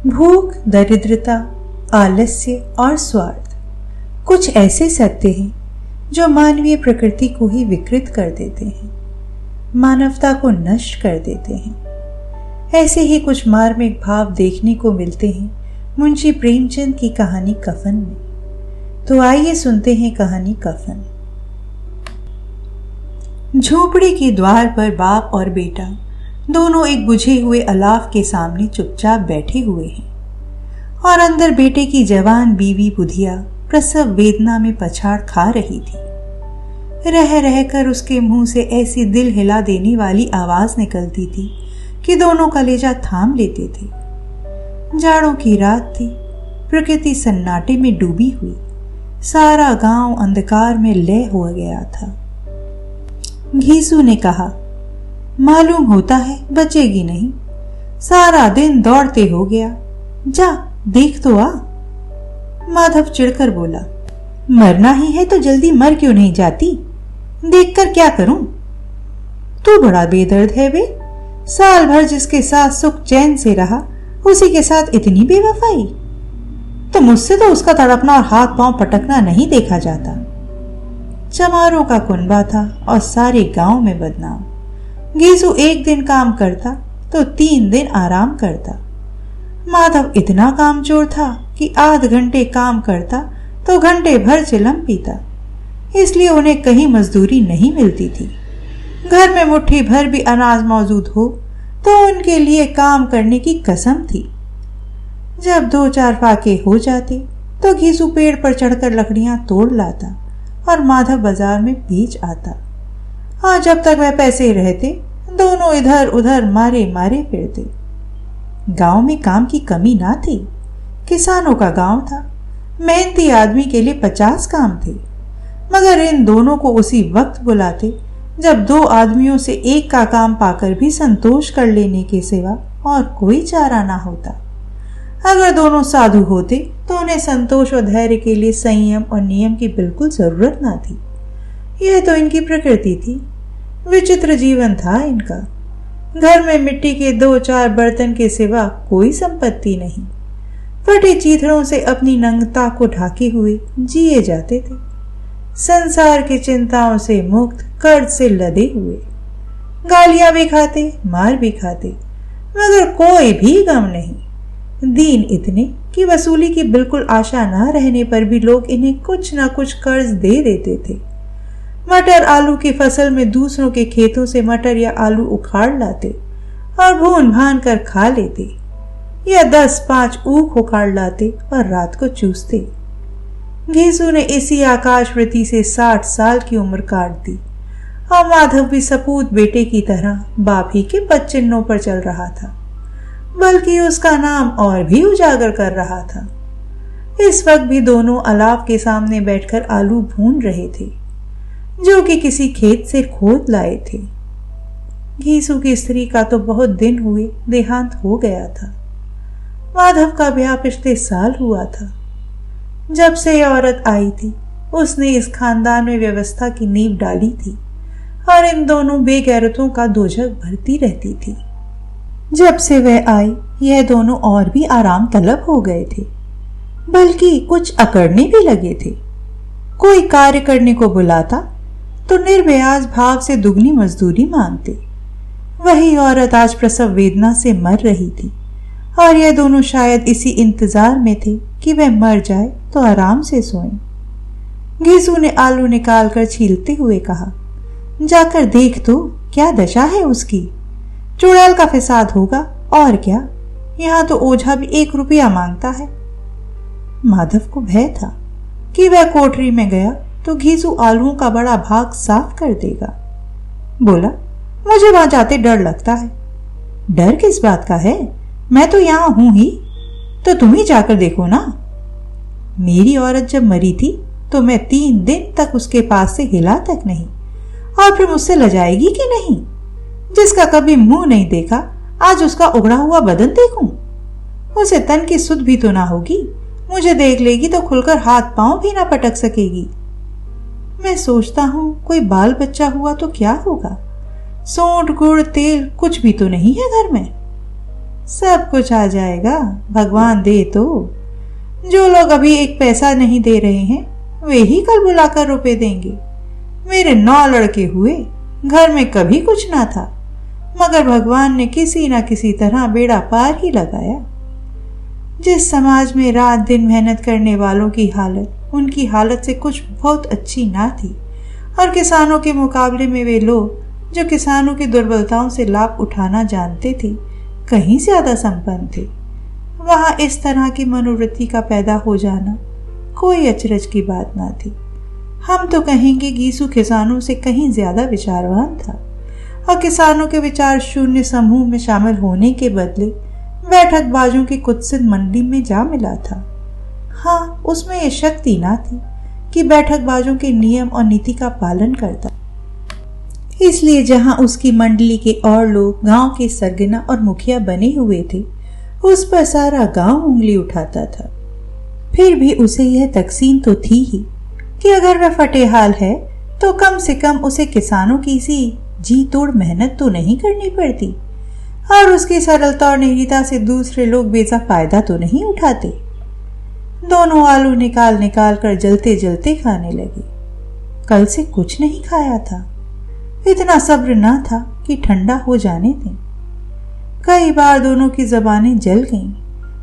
भूख, दरिद्रता, आलस्य और स्वार्थ कुछ ऐसे सत्य हैं जो मानवीय प्रकृति को ही विकृत कर देते हैं, मानवता को नष्ट कर देते हैं। ऐसे ही कुछ मार्मिक भाव देखने को मिलते हैं मुंशी प्रेमचंद की कहानी कफन में। तो आइए सुनते हैं कहानी कफन। झोपड़ी के द्वार पर बाप और बेटा दोनों एक बुझे हुए अलाव के सामने चुपचाप बैठे हुए हैं और अंदर बेटे की जवान बीवी बुधिया प्रसव वेदना में पछाड़ खा रही थी। रह रहकर उसके मुंह से ऐसी दिल हिला देने वाली आवाज निकलती थी कि दोनों कलेजा थाम लेते थे। जाड़ों की रात थी, प्रकृति सन्नाटे में डूबी हुई, सारा गांव अंधकार में लय हो गया था। घीसू ने कहा, मालूम होता है बचेगी नहीं, सारा दिन दौड़ते हो गया, जा देख तो आ। माधव चिढ़कर बोला, मरना ही है तो जल्दी मर क्यों नहीं जाती, देखकर क्या करूं? तू बड़ा बेदर्द है बे, साल भर जिसके साथ सुख चैन से रहा उसी के साथ इतनी बेवफाई। तो मुझसे तो उसका तड़पना और हाथ पांव पटकना नहीं देखा जाता। चमारों का कुनबा था और सारे गांव में बदनाम। घीसू एक दिन काम करता तो 3 दिन आराम करता। माधव इतना कामचोर था कि आध घंटे काम करता तो घंटे भर चिलम पीता, इसलिए उन्हें कहीं मजदूरी नहीं मिलती थी। घर में मुट्ठी भर भी अनाज मौजूद हो तो उनके लिए काम करने की कसम थी। जब 2-4 फाके हो जाते तो घीसू पेड़ पर चढ़कर लकड़ियां तोड़ लाता और माधव बाजार में बेच आता। हाँ, जब तक वह पैसे रहते दोनों इधर उधर मारे मारे फिरते। गांव में काम की कमी ना थी, किसानों का गांव था, मेहनती आदमी के लिए 50 काम थे, मगर इन दोनों को उसी वक्त बुलाते जब 2 आदमियों से एक का काम पाकर भी संतोष कर लेने के सिवा और कोई चारा ना होता। अगर दोनों साधु होते तो उन्हें संतोष और धैर्य के लिए संयम और नियम की बिल्कुल जरूरत ना थी। यह तो इनकी प्रकृति थी। विचित्र जीवन था इनका। घर में मिट्टी के 2-4 बर्तन के सिवा कोई संपत्ति नहीं। फटे चीथड़ों से अपनी नंगता को ढाके हुए जिए जाते थे, संसार की चिंताओं से मुक्त, कर्ज से लदे हुए। गालियां भी खाते, मार भी खाते, मगर कोई भी गम नहीं। दीन इतने कि वसूली की बिल्कुल आशा न रहने पर भी लोग इन्हें कुछ न कुछ कर्ज दे देते थे। मटर आलू की फसल में दूसरों के खेतों से मटर या आलू उखाड़ लाते और भून भान कर खा लेते, या 10-5 ऊख उखाड़ लाते और रात को चूसते। घीसू ने इसी आकाशवृत्ति से 60 साल की उम्र काट दी और माधव भी सपूत बेटे की तरह बाप ही के पदचिन्हों पर चल रहा था, बल्कि उसका नाम और भी उजागर कर रहा था। इस वक्त भी दोनों अलाव के सामने बैठकर आलू भून रहे थे, जो कि किसी खेत से खोद लाए थे। घीसू की स्त्री का तो बहुत दिन हुए देहांत हो गया था। माधव का ब्याह पिछले साल हुआ था। जब से यह औरत आई थी उसने इस खानदान में व्यवस्था की नींव डाली थी और इन दोनों बेगैरतों का दोजख भरती रहती थी। जब से वह आई यह दोनों और भी आराम तलब हो गए थे, बल्कि कुछ अकड़ने भी लगे थे। कोई कार्य करने को बुलाता तो निर्ब्याज भाव से दुगनी मजदूरी मांगते। वही औरत आज प्रसव वेदना से मर रही थी और यह दोनों शायद इसी इंतजार में थे कि वह मर जाए तो आराम से सोएं। घीसू ने आलू निकालकर छीलते हुए कहा, जाकर देख तो क्या दशा है उसकी। चुड़ैल का फिसाद होगा और क्या, यहाँ तो ओझा भी 1 रुपया मांगता है। माधव को भय था कि वह कोठरी में गया तो घीसू आलूओं का बड़ा भाग साफ कर देगा। बोला, मुझे वहां जाते डर लगता है। डर किस बात का है, मैं तो यहाँ हूं ही, तो तुम ही जाकर देखो ना। मेरी औरत जब मरी थी तो मैं 3 दिन तक उसके पास से हिला तक नहीं, और फिर मुझसे लजाएगी कि नहीं। जिसका कभी मुंह नहीं देखा आज उसका उगड़ा हुआ बदन देखूं। उसे तन की सुध भी तो ना होगी, मुझे देख लेगी तो खुलकर हाथ पांव भी ना पटक सकेगी। मैं सोचता हूं कोई बाल बच्चा हुआ तो क्या होगा, सोंठ गुड़ तेल कुछ भी तो नहीं है घर में। सब कुछ आ जाएगा, भगवान दे तो। जो लोग अभी एक पैसा नहीं दे रहे हैं वे ही कल बुलाकर रुपए देंगे। मेरे 9 लड़के हुए, घर में कभी कुछ ना था, मगर भगवान ने किसी न किसी तरह बेड़ा पार ही लगाया। जिस समाज में रात दिन मेहनत करने वालों की हालत उनकी हालत से कुछ बहुत अच्छी ना थी, और किसानों के मुकाबले में वे लोग जो किसानों की दुर्बलताओं से लाभ उठाना जानते थे कहीं ज्यादा संपन्न थे, वहां इस तरह की मनोवृत्ति का पैदा हो जाना कोई अचरज की बात ना थी। हम तो कहेंगे गीसू किसानों से कहीं ज्यादा विचारवान था, और किसानों के विचार शून्य समूह में शामिल होने के बदले बैठकबाजों की कुत्सित मंडली में जा मिला था। हाँ, उसमें यह शक्ति ना थी कि बैठकबाजों के नियम और नीति का पालन करता, इसलिए जहां उसकी मंडली के और लोग गांव के सरगना और मुखिया बने हुए थे, उस पर सारा गांव उंगली उठाता था। फिर भी उसे यह तकसीम तो थी ही कि अगर वह फटेहाल है तो कम से कम उसे किसानों की सी जी तोड़ मेहनत तो नहीं करनी पड़ती, और उसकी सरलता और निरीता से दूसरे लोग बेजा फायदा तो नहीं उठाते। दोनों आलू निकाल निकाल कर जलते जलते खाने लगे। कल से कुछ नहीं खाया था, इतना सब्र ना था कि ठंडा हो जाने दें। कई बार दोनों की जबानें जल गईं।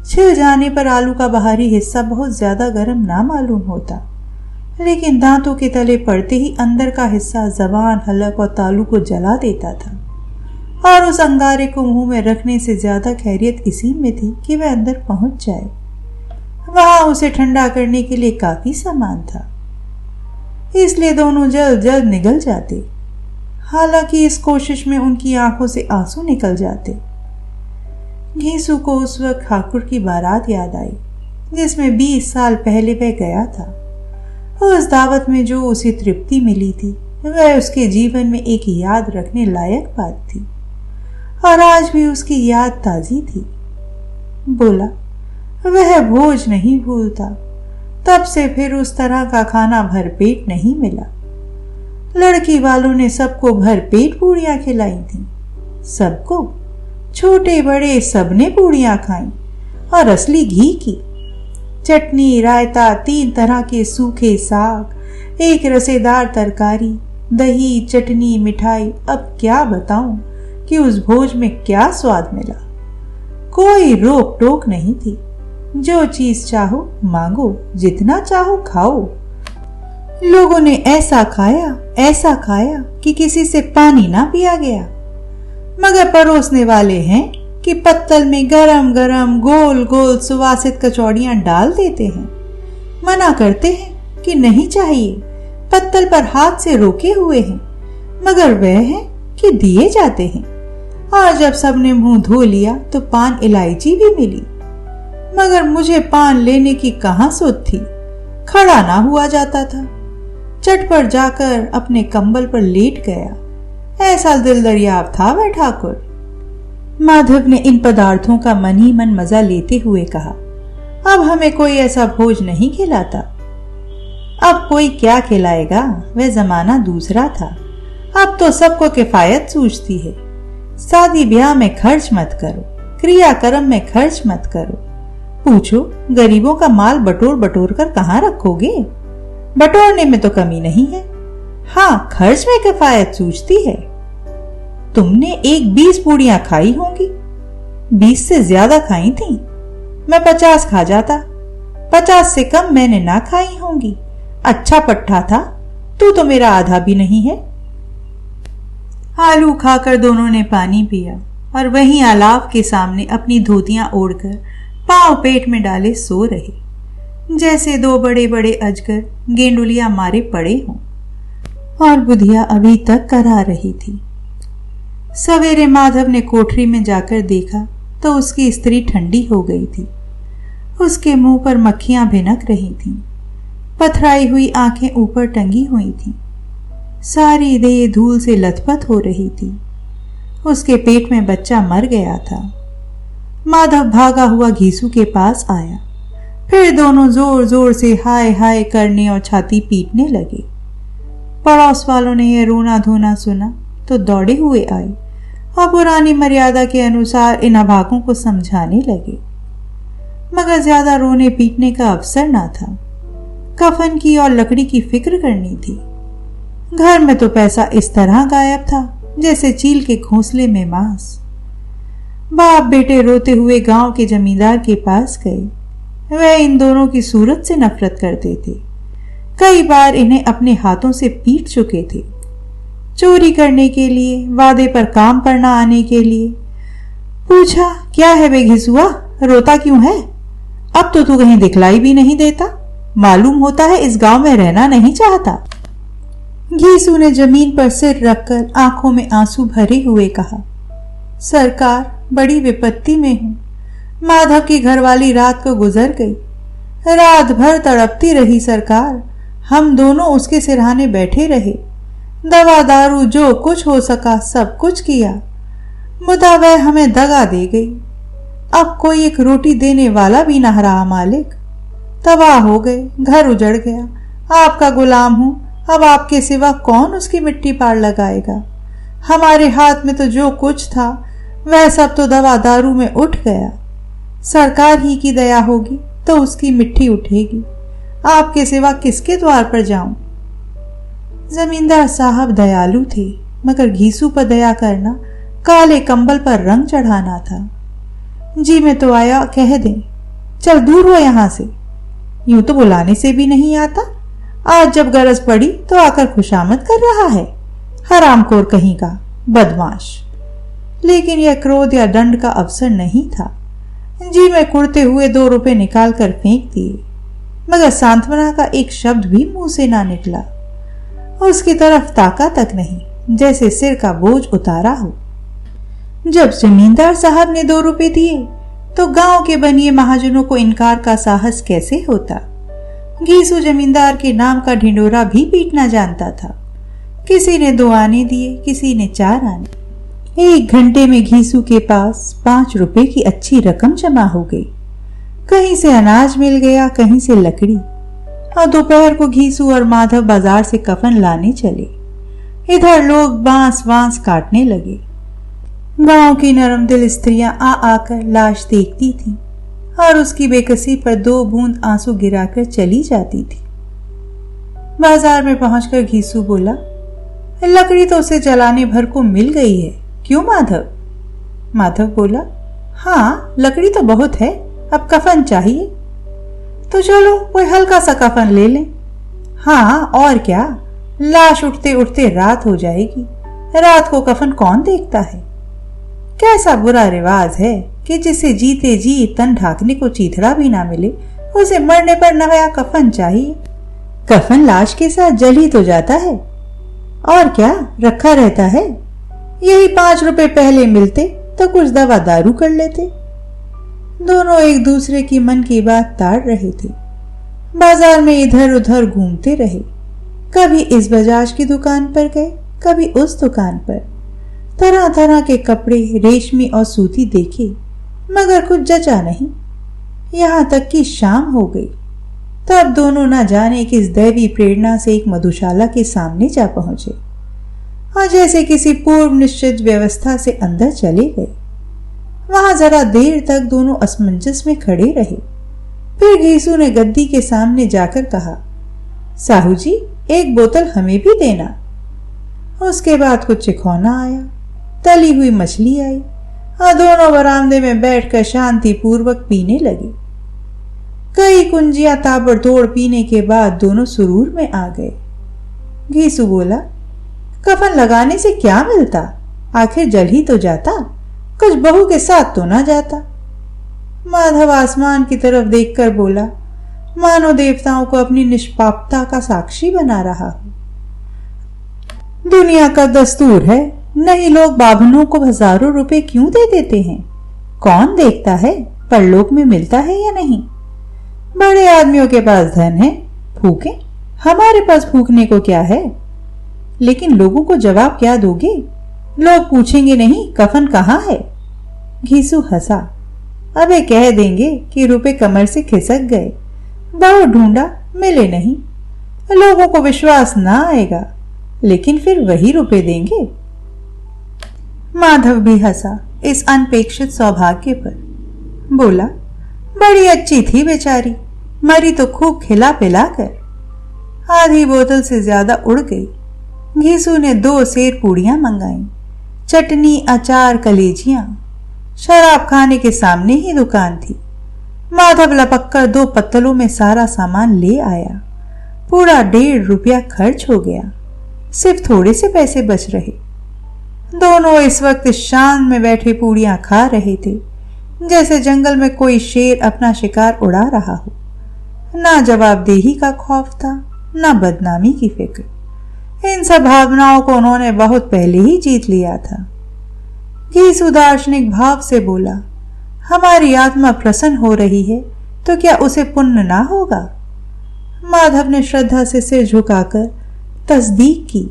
छिल जाने पर आलू का बाहरी हिस्सा बहुत ज्यादा गर्म ना मालूम होता, लेकिन दांतों के तले पड़ते ही अंदर का हिस्सा जबान, हलक और तालू को जला देता था, और उस अंगारे को मुंह में रखने से ज्यादा खैरियत इसी में थी कि वह अंदर पहुंच जाए। वहां उसे ठंडा करने के लिए काफी सामान था, इसलिए दोनों जल्द जल्द निगल जाते। हालांकि इस कोशिश में उनकी आंखों से आंसू निकल जाते। घीसू को उस वक्त ठाकुर की बारात याद आई जिसमें 20 साल पहले वह गया था। उस दावत में जो उसे तृप्ति मिली थी वह उसके जीवन में एक याद रखने लायक बात थी, और आज भी उसकी याद ताजी थी। बोला, वह भोज नहीं भूलता। तब से फिर उस तरह का खाना भरपेट नहीं मिला। लड़की वालों ने सबको भरपेट पूड़ियां खिलाई थीं। सबको, छोटे बड़े सबने पूड़ियां खाईं, और असली घी की। चटनी, रायता, 3 तरह के सूखे साग, एक रसेदार तरकारी, दही, चटनी, मिठाई। अब क्या बताऊं कि उस भोज में क्या स्वाद मिला। कोई रोक टोक नहीं थी। जो चीज चाहो मांगो, जितना चाहो खाओ। लोगों ने ऐसा खाया कि किसी से पानी ना पिया गया, मगर परोसने वाले हैं कि पत्तल में गरम गरम गोल गोल सुवासित कचौड़ियां डाल देते हैं। मना करते हैं कि नहीं चाहिए, पत्तल पर हाथ से रोके हुए हैं, मगर वह है कि दिए जाते हैं। और जब सबने मुंह धो लिया तो पान इलायची भी मिली, मगर मुझे पान लेने की कहां सुध थी। खड़ा ना हुआ जाता था। चट पर जाकर अपने कंबल पर लेट गया। ऐसा दिल दरियाव था वह ठाकुर। माधव ने इन पदार्थों का मन ही मन मजा लेते हुए कहा, अब हमें कोई ऐसा भोज नहीं खिलाता। अब कोई क्या खिलाएगा, वह जमाना दूसरा था। अब तो सबको किफायत सूझती है। शादी ब्याह में खर्च मत करो, क्रियाक्रम में खर्च मत करो। पूछो, गरीबों का माल बटोर बटोर कर कहाँ रखोगे? बटोरने में तो कमी नहीं है। हाँ, खर्च में किफायत सूझती है। तुमने एक 20 पूड़ियां खाई होंगी। 20 से ज्यादा खाई थी। मैं 50 खा जाता। 50 से कम मैंने ना खाई होंगी। अच्छा पट्टा था। तू तो मेरा आधा भी नहीं है। आलू खाकर दोनों ने पानी पिया और वहीं अलाव के सामने अपनी धोतियां ओढ़कर पांव पेट में डाले सो रहे, जैसे 2 बड़े बड़े अजगर गेंडुलियां मारे पड़े हों। और बुधिया अभी तक करा रही थी। सवेरे माधव ने कोठरी में जाकर देखा तो उसकी स्त्री ठंडी हो गई थी। उसके मुंह पर मक्खियां भिनक रही थीं। पथराई हुई आंखें ऊपर टंगी हुई थीं। सारी देह धूल से लथपथ हो रही थी। उसके पेट में बच्चा मर गया था। माधव भागा हुआ घीसू के पास आया। फिर दोनों जोर जोर से हाय हाय करने और छाती पीटने लगे। पड़ोस वालों ने यह रोना धोना सुना तो दौड़े हुए आए और पुरानी मर्यादा के अनुसार इन अभागों को समझाने लगे, मगर ज्यादा रोने पीटने का अवसर ना था। कफन की और लकड़ी की फिक्र करनी थी। घर में तो पैसा इस तरह गायब था जैसे चील के घोंसले में मांस। बाप बेटे रोते हुए गांव के जमींदार के पास गए। वह इन दोनों की सूरत से नफरत करते थे। कई बार इन्हें अपने हाथों से पीट चुके थे। चोरी करने के लिए, वादे पर काम पर ना आने के लिए। पूछा, क्या है बे घिसुआ, रोता क्यों है? अब तो तू कहीं दिखलाई भी नहीं देता। मालूम होता है इस गांव में रहना नहीं चाहता। घीसू ने जमीन पर सिर रखकर आंखों में आंसू भरे हुए कहा, सरकार, बड़ी विपत्ति में हूं। माधव की घरवाली रात को गुजर गई। रात भर तड़पती रही सरकार। हम दोनों उसके सिरहाने बैठे रहे। दवा दारू जो कुछ हो सका सब कुछ किया। मुदा वह हमें दगा दे गई। अब कोई एक रोटी देने वाला भी न रहा मालिक। तबाह हो गए, घर उजड़ गया। आपका गुलाम हूं, अब आपके सिवा कौन उसकी मिट्टी पार लगाएगा? हमारे हाथ में तो जो कुछ था वह सब तो दवा दारू में उठ गया। सरकार ही की दया होगी तो उसकी मिट्टी उठेगी। आपके सिवा किसके द्वार पर जाऊं? जमींदार साहब दयालु थे, मगर घीसू पर दया करना काले कंबल पर रंग चढ़ाना था। जी मैं तो आया कह दें, चल दूर हो यहां से। यूं तो बुलाने से भी नहीं आता। आज जब गरज पड़ी तो आकर खुशामद कर रहा है। हरामखोर कहीं का बदमाश। लेकिन यह क्रोध या दंड का अवसर नहीं था। जी मैं कुड़ते हुए 2 रुपए निकाल कर फेंक दिए, मगर सांत्वना का एक शब्द भी मुंह से ना निकला। उसकी तरफ ताका तक नहीं, जैसे सिर का बोझ उतारा हो। जब जमींदार साहब ने 2 रुपए दिए तो गांव के बनिए महाजनों को इनकार का साहस कैसे होता? घीसू जमींदार के नाम का ढिंडोरा भी पीटना जानता था। किसी ने 2 आने दिए, किसी ने 4 आने। 1 घंटे में घीसू के पास 5 रुपए की अच्छी रकम जमा हो गई। कहीं से अनाज मिल गया, कहीं से लकड़ी। और दोपहर को घीसू और माधव बाजार से कफन लाने चले। इधर लोग बांस वांस काटने लगे। गांव की नरम दिल स्त्रियां आ आकर लाश देखती थीं और उसकी बेकसी पर 2 बूंद आंसू गिराकर चली जाती थी। बाजार में पहुंचकर घीसू बोला, लकड़ी तो उसे जलाने भर को मिल गई है, क्यों माधव? माधव बोला, हाँ लकड़ी तो बहुत है, अब कफन चाहिए। तो चलो कोई हल्का सा कफन ले लें। हाँ और क्या, लाश उठते उठते रात हो जाएगी। रात को कफन कौन देखता है? कैसा बुरा रिवाज है कि जिसे जीते जी तन ढाकने को चीथड़ा भी ना मिले, उसे मरने पर नया कफन चाहिए। कफन लाश के साथ जल ही तो जाता है, और क्या रखा रहता है। यही 5 रुपए पहले मिलते तो कुछ दवा दारू कर लेते। दोनों एक दूसरे की मन की बात ताड़ रहे थे। बाजार में इधर उधर घूमते रहे। कभी इस बजाज की दुकान पर गए, कभी उस दुकान पर। तरह तरह के कपड़े, रेशमी और सूती देखे, मगर कुछ जचा नहीं। यहाँ तक कि शाम हो गई। तब दोनों न जाने किस दैवी प्रेरणा से एक मधुशाला के सामने जा पहुंचे और जैसे किसी पूर्व निश्चित व्यवस्था से अंदर चले गए। वहां जरा देर तक दोनों असमंजस में खड़े रहे। फिर घीसू ने गद्दी के सामने जाकर कहा, साहू जी 1 बोतल हमें भी देना। उसके बाद कुछ चिखौना आया, तली हुई मछली आई और दोनों बरामदे में बैठकर शांति पूर्वक पीने लगे। कई कुंजियां ताबड़तोड़ पीने के बाद दोनों सुरूर में आ गए। घीसू बोला, कफन लगाने से क्या मिलता? आखिर जल ही तो जाता, कुछ बहू के साथ तो ना जाता। माधव आसमान की तरफ देखकर बोला, मानो देवताओं को अपनी निष्पापता का साक्षी बना रहा हो। दुनिया का दस्तूर है, नहीं लोग बाभनों को हजारों रुपए क्यों दे देते हैं? कौन देखता है परलोक में मिलता है या नहीं? बड़े आदमियों के पास धन है, फूके। हमारे पास फूकने को क्या है? लेकिन लोगों को जवाब क्या दोगे? लोग पूछेंगे नहीं कफन कहाँ है? घीसू हंसा, अबे कह देंगे कि रुपए कमर से खिसक गए, बहुत ढूंढा मिले नहीं। लोगों को विश्वास ना आएगा, लेकिन फिर वही रुपए देंगे। माधव भी हंसा इस अनपेक्षित सौभाग्य पर। बोला, बड़ी अच्छी थी बेचारी, मरी तो खूब खिला पिला कर। आधी बोतल से ज्यादा उड़ गई। घीसू ने 2 सेर पूड़ियां मंगाई, चटनी, अचार, कलेजियां। शराब खाने के सामने ही दुकान थी। माधव लपककर 2 पत्तलों में सारा सामान ले आया। पूरा 1.5 रुपया खर्च हो गया। सिर्फ थोड़े से पैसे बच रहे। दोनों इस वक्त शान में बैठे पूड़ियां खा रहे थे, जैसे जंगल में कोई शेर अपना शिकार उड़ा रहा हो। ना जवाबदेही का खौफ था, ना बदनामी की फिक्र। इन सब भावनाओं को उन्होंने बहुत पहले ही जीत लिया था। घीसू दार्शनिक भाव से बोला, हमारी आत्मा प्रसन्न हो रही है तो क्या उसे पुण्य ना होगा? माधव ने श्रद्धा से सिर झुकाकर तस्दीक की,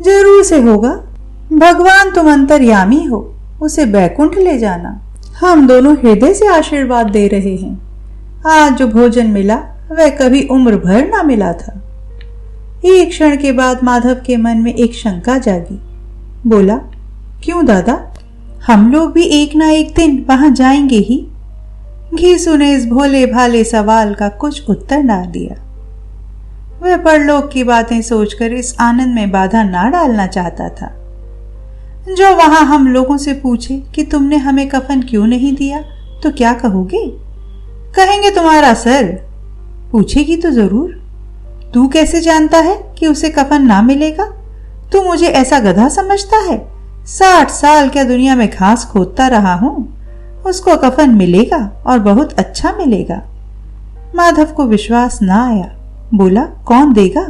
जरूर से होगा। भगवान तुम अंतर्यामी हो, उसे बैकुंठ ले जाना। हम दोनों हृदय से आशीर्वाद दे रहे हैं। आज जो भोजन मिला वह कभी उम्र भर ना मिला था। एक क्षण के बाद माधव के मन में एक शंका जागी। बोला, क्यों दादा, हम लोग भी एक ना एक दिन वहां जाएंगे ही? घीसू ने इस भोले भाले सवाल का कुछ उत्तर ना दिया। वह परलोक की बातें सोचकर इस आनंद में बाधा ना डालना चाहता था। जो वहां हम लोगों से पूछे कि तुमने हमें कफन क्यों नहीं दिया तो क्या कहोगे? कहेंगे तुम्हारा सर। पूछेगी तो जरूर, तू कैसे जानता है कि उसे कफन ना मिलेगा? तू मुझे ऐसा गधा समझता है? 60 साल क्या दुनिया में घास खोदता रहा हूं। उसको कफन मिलेगा और बहुत अच्छा मिलेगा। माधव को विश्वास ना आया। बोला, कौन देगा?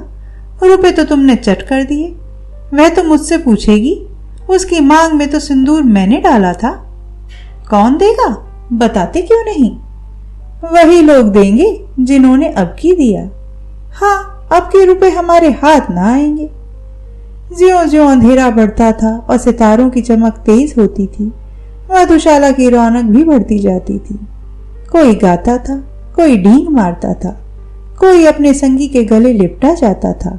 रुपए तो तुमने चट कर दिए। वह तो मुझसे पूछेगी, उसकी मांग में तो सिंदूर मैंने डाला था। कौन देगा? बताते क्यों नहीं? वही लोग देंगे जिन्होंने अब की दिया। हाँ, अब के रुपए हमारे हाथ ना आएंगे। ज्यों ज्यों अंधेरा बढ़ता था और सितारों की चमक तेज होती थी, मधुशाला की रौनक भी बढ़ती जाती थी। कोई गाता था, कोई डींग मारता था, कोई अपने संगी के गले लिपटा जाता था,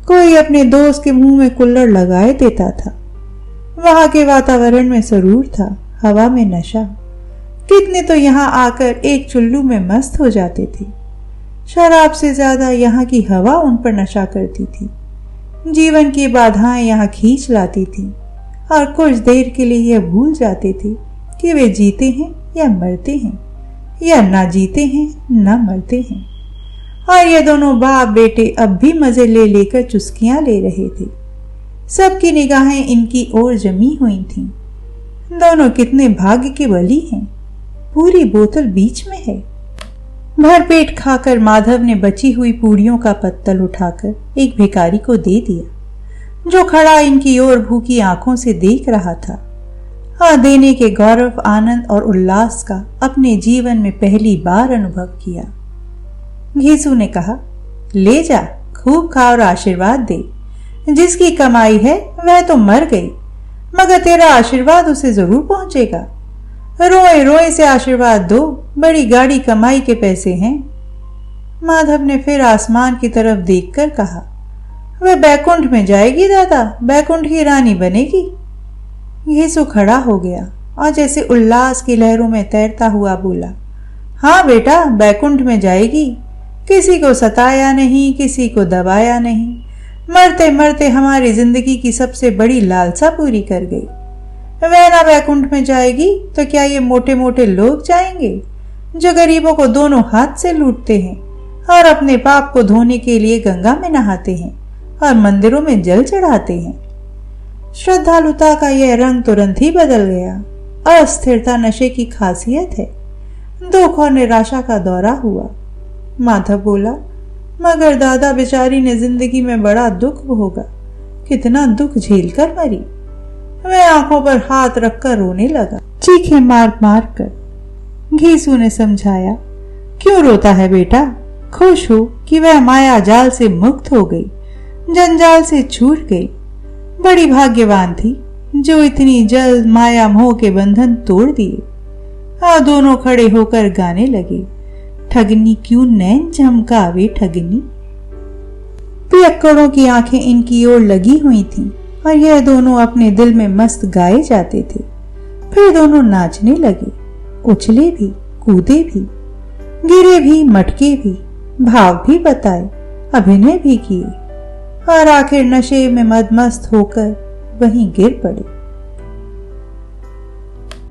कोई अपने दोस्त के मुंह में कुल्हड़ लगाए देता था। वहां के वातावरण में सरूर था, हवा में नशा। कितने तो यहाँ आकर एक चुल्लू में मस्त हो जाते थे। शराब से ज्यादा यहाँ की हवा उन पर नशा करती थी। जीवन की बाधाएं यहाँ खींच लाती थी और कुछ देर के लिए यह भूल जाते थे कि वे जीते हैं या मरते हैं, या ना जीते हैं ना मरते हैं। और ये दोनों बाप बेटे अब भी मजे ले लेकर चुस्कियां ले रहे थे। सबकी निगाहें इनकी ओर जमी हुई थीं। दोनों कितने भाग्य के बली हैं। पूरी बोतल बीच में है। भरपेट खाकर माधव ने बची हुई पूड़ियों का पत्तल उठाकर एक भिखारी को दे दिया, जो खड़ा इनकी ओर भूखी आंखों से देख रहा था और देने के गौरव, आनंद और उल्लास का अपने जीवन में पहली बार अनुभव किया। घीसू ने कहा, ले जा, खूब खा और आशीर्वाद दे। जिसकी कमाई है वह तो मर गई, मगर तेरा आशीर्वाद उसे जरूर पहुंचेगा। रोए रोए से आशीर्वाद दो, बड़ी गाड़ी कमाई के पैसे हैं। माधव ने फिर आसमान की तरफ देखकर कहा, वह बैकुंठ में जाएगी दादा, बैकुंठ की रानी बनेगी। घीसू खड़ा हो गया और जैसे उल्लास की लहरों में तैरता हुआ बोला, हाँ बेटा, बैकुंठ में जाएगी। किसी को सताया नहीं, किसी को दबाया नहीं, मरते मरते हमारी जिंदगी की सबसे बड़ी लालसा पूरी कर गई। वह ना बैकुंठ में जाएगी तो क्या ये मोटे मोटे लोग जाएंगे, जो गरीबों को दोनों हाथ से लूटते हैं और अपने पाप को धोने के लिए गंगा में नहाते हैं और मंदिरों में जल चढ़ाते हैं। श्रद्धालुता का यह रंग तुरंत ही बदल गया। अस्थिरता नशे की खासियत है। दुख और निराशा का दौरा हुआ। माधव बोला, मगर दादा, बेचारी ने जिंदगी में बड़ा दुख भोगा, कितना दुख झेलकर मरी। वह आंखों पर हाथ रखकर रोने लगा, चीखें मार मार कर। घीसू ने समझाया, क्यों रोता है बेटा, खुश हो कि वह माया जाल से मुक्त हो गई, जंजाल से छूट गई। बड़ी भाग्यवान थी जो इतनी जल्द माया मोह के बंधन तोड़ दिए। और दोनों खड़े होकर गाने लगे, ठगनी क्यों नैन झमकावे ठगनी। पियक्कड़ों की आंखें इनकी ओर लगी हुई थीं और यह दोनों अपने दिल में मस्त गाए जाते थे। फिर दोनों नाचने लगे, उछले भी, कूदे भी, गिरे भी, मटके भी, भाव भी बताए, अभिनय भी किए और आखिर नशे में मदमस्त होकर वहीं गिर पड़े।